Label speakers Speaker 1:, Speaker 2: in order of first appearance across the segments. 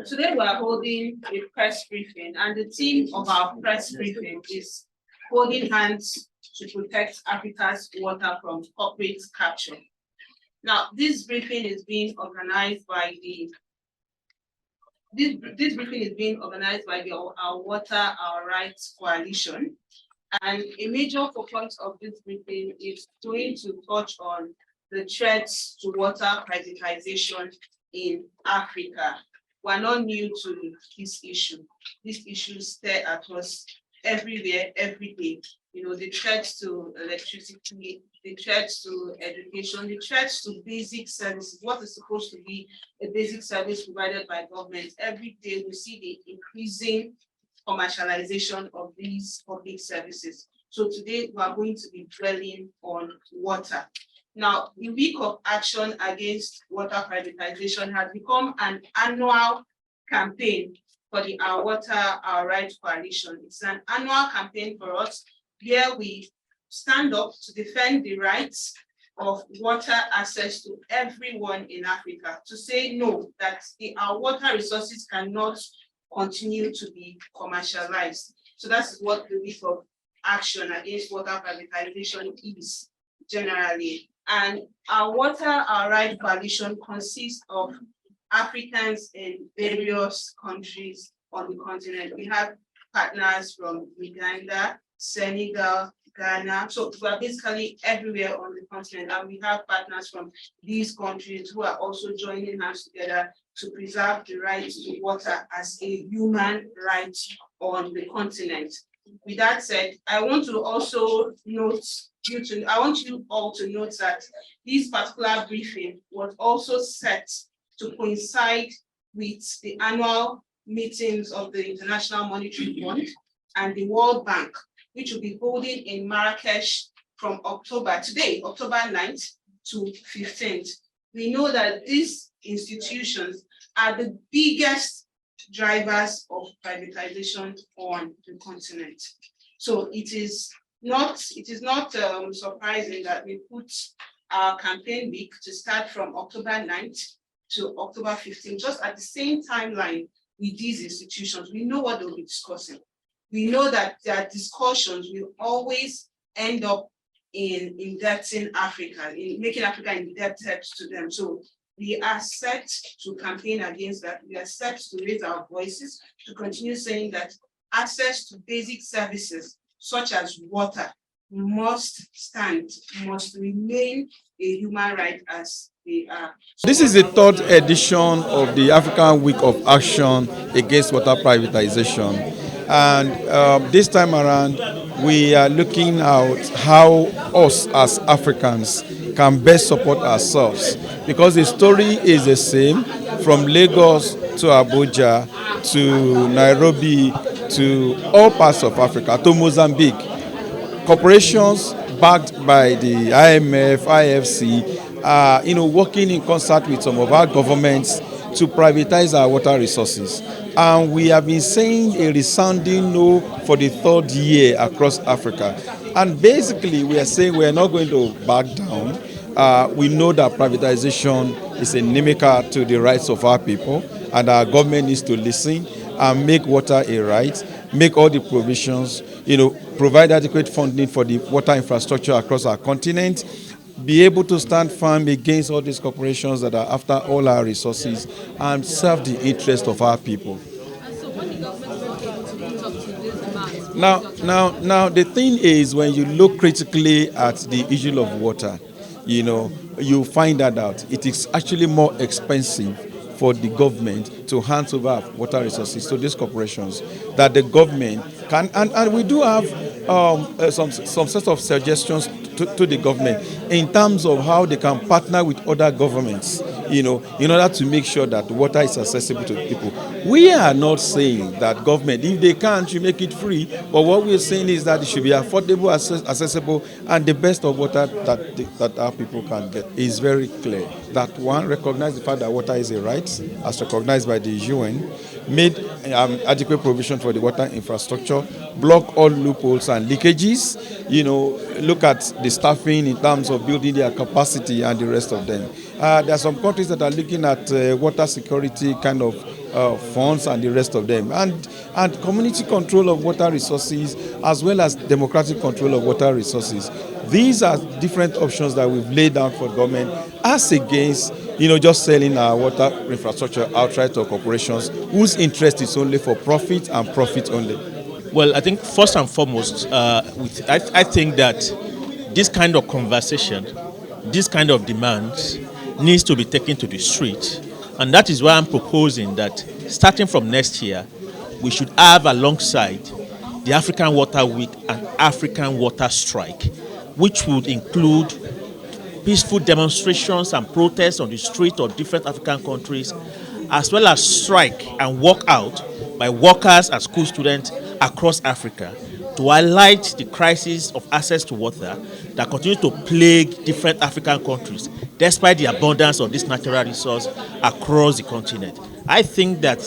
Speaker 1: Today we are holding a press briefing, and the theme of our press briefing is holding hands to protect Africa's water from corporate capture. Now, this briefing is being organized by Our Water, Our Rights Coalition. And a major focus of this briefing is going to touch on the threats to water privatization in Africa. We're not new to this issue. These issues stare at us everywhere, every day. You know, the threats to electricity, the threats to education, the threats to basic services, what is supposed to be a basic service provided by government. Every day we see the increasing commercialization of these public services. So today we are going to be dwelling on water. Now, the week of action against water privatization has become an annual campaign for the Our Water, Our Rights Coalition. It's an annual campaign for us where we stand up to defend the rights of water access to everyone in Africa, to say no, that our water resources cannot continue to be commercialized. So that's what the week of action against water privatization is generally. And Our Water, Our Rights Coalition consists of Africans in various countries on the continent. We have partners from Uganda, Senegal, Ghana. So we are basically everywhere on the continent, and we have partners from these countries who are also joining hands together to preserve the right to water as a human right on the continent. With that said, I want you all to note that this particular briefing was also set to coincide with the annual meetings of the International Monetary Fund and the World Bank, which will be holding in Marrakesh from October 9th to 15th. We know that these institutions are the biggest drivers of privatization on the continent. So it is not surprising that we put our campaign week to start from October 9th to October 15th, just at the same timeline with these institutions. We know what they'll be discussing. We know that their discussions will always end up in indebting Africa, in making Africa indebted to them. So we are set to campaign against that. We are set to raise our voices, to continue saying that access to basic services such as water must remain a human right as they are.
Speaker 2: This is the third edition of the African Week of Action Against Water Privatization. And this time around, we are looking at how us as Africans can best support ourselves. Because the story is the same from Lagos to Abuja to Nairobi to all parts of Africa to Mozambique. Corporations backed by the IMF, IFC, are working in concert with some of our governments to privatize our water resources. And we have been saying a resounding no for the third year across Africa. And basically, we are saying we are not going to back down. We know that privatization is inimical to the rights of our people, and our government needs to listen and make water a right, make all the provisions, provide adequate funding for the water infrastructure across our continent, be able to stand firm against all these corporations that are after all our resources and serve the interest of our people.
Speaker 3: And so when the government is able to meet up to these demands?
Speaker 2: Now, the thing is, when you look critically at the issue of water, you find that out. It is actually more expensive for the government to hand over water resources to these corporations that the government can, and we do have some sort of suggestions to the government in terms of how they can partner with other governments, in order to make sure that water is accessible to people. We are not saying that government, if they can, should make it free, but what we're saying is that it should be affordable, accessible, and the best of water that our people can get. Is very clear that one, recognize the fact that water is a right, as recognized by the UN, made adequate provision for the water infrastructure, block all loopholes and leakages, look at the staffing in terms of building their capacity and the rest of them. There are some countries that are looking at water security kind of funds and the rest of them, and community control of water resources as well as democratic control of water resources. These are different options that we've laid down for government as against just selling our water infrastructure outright to corporations whose interest is only for profit and profit only.
Speaker 4: Well, I think first and foremost, I think that this kind of conversation, this kind of demands needs to be taken to the street. And that is why I'm proposing that starting from next year, we should have alongside the African Water Week an African Water Strike, which would include peaceful demonstrations and protests on the street of different African countries, as well as strike and walk out by workers and school students across Africa to highlight the crisis of access to water that continue to plague different African countries despite the abundance of this natural resource across the continent. I think that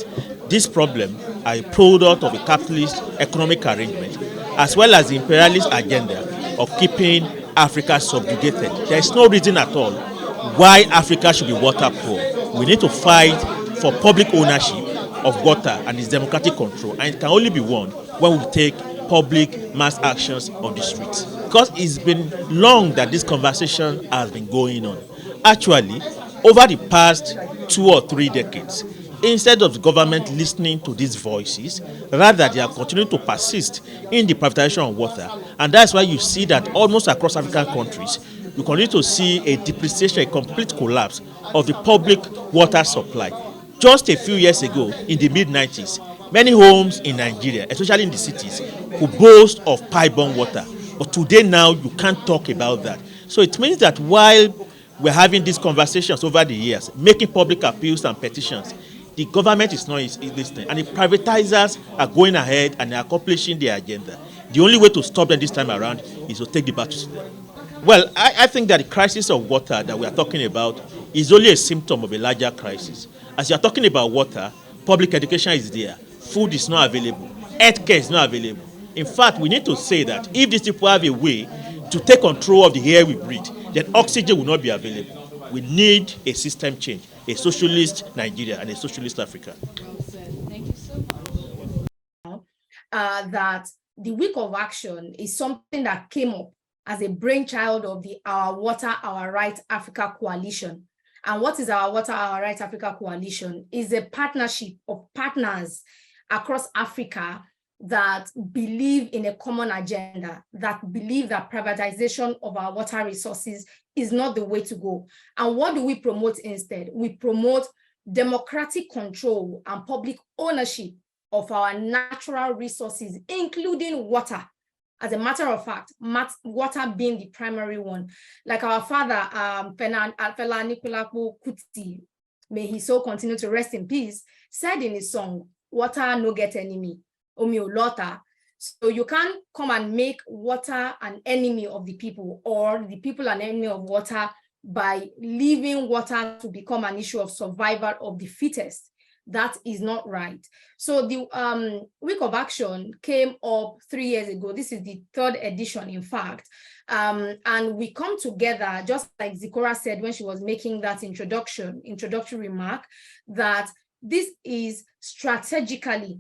Speaker 4: this problem are a product of a capitalist economic arrangement as well as the imperialist agenda of keeping Africa subjugated. There is no reason at all why Africa should be water poor. We need to fight for public ownership of water and its democratic control, and it can only be won when we take public mass actions on the streets. Because it's been long that this conversation has been going on. Actually, over the past 2 or 3 decades, instead of the government listening to these voices, rather they are continuing to persist in the privatization of water. And that's why you see that almost across African countries, you continue to see a depreciation, a complete collapse of the public water supply. Just a few years ago, in the mid-90s, many homes in Nigeria, especially in the cities, could boast of pipe-borne water. But today now, you can't talk about that. So it means that while we're having these conversations over the years, making public appeals and petitions, the government is not listening, and the privatizers are going ahead and accomplishing their agenda. The only way to stop them this time around is to take the battle to them. Well, I think that the crisis of water that we are talking about is only a symptom of a larger crisis. As you are talking about water, public education is there, food is not available, healthcare is not available. In fact, we need to say that if these people have a way to take control of the air we breathe, then oxygen will not be available. We need a system change, a socialist Nigeria and a socialist Africa.
Speaker 3: Thank you so much.
Speaker 5: That the week of action is something that came up as a brainchild of the Our Water, Our Right Africa Coalition. And what is Our Water, Our Right Africa Coalition? Is a partnership of partners across Africa that believe in a common agenda, that believe that privatization of our water resources is not the way to go. And what do we promote instead? We promote democratic control and public ownership of our natural resources, including water. As a matter of fact, water being the primary one. Like our father, Fela Anikulapo Kuti, may he so continue to rest in peace, said in his song, "Water no get enemy, omi olota." So you can't come and make water an enemy of the people or the people an enemy of water by leaving water to become an issue of survival of the fittest. That is not right. So the Week of Action came up 3 years ago. This is the 3rd edition, in fact. And we come together, just like Zikora said when she was making that introductory remark, that this is strategically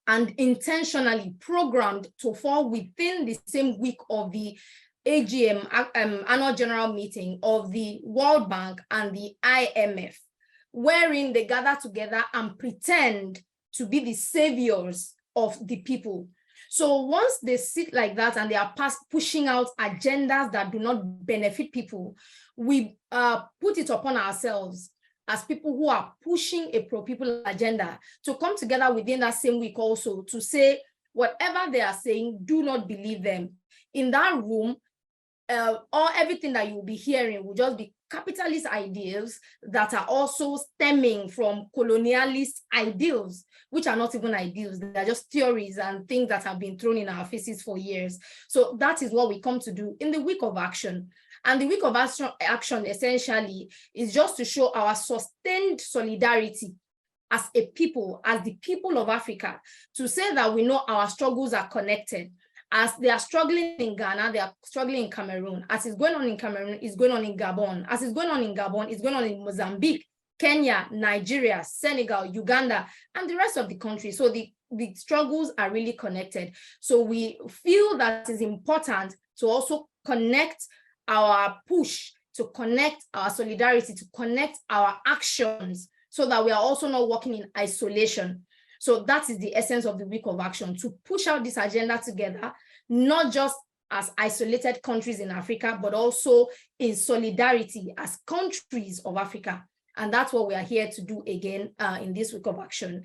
Speaker 5: and intentionally programmed to fall within the same week of the AGM, Annual General Meeting of the World Bank and the IMF, wherein they gather together and pretend to be the saviors of the people. So once they sit like that and they are pushing out agendas that do not benefit people, we put it upon ourselves as people who are pushing a pro-people agenda to come together within that same week also to say, whatever they are saying, do not believe them. In that room, everything that you will be hearing will just be capitalist ideals that are also stemming from colonialist ideals, which are not even ideals. They are just theories and things that have been thrown in our faces for years. So that is what we come to do in the Week of Action. And the Week of Action essentially is just to show our sustained solidarity as a people, as the people of Africa, to say that we know our struggles are connected. As they are struggling in Ghana, they are struggling in Cameroon. As it's going on in Cameroon, it's going on in Gabon. As it's going on in Gabon, it's going on in Mozambique. Kenya, Nigeria, Senegal, Uganda, and the rest of the country. So the struggles are really connected. So we feel that it's important to also connect our push, to connect our solidarity, to connect our actions, so that we are also not working in isolation. So that is the essence of the Week of Action, to push out this agenda together, not just as isolated countries in Africa, but also in solidarity as countries of Africa. And that's what we are here to do again in this Week of Action.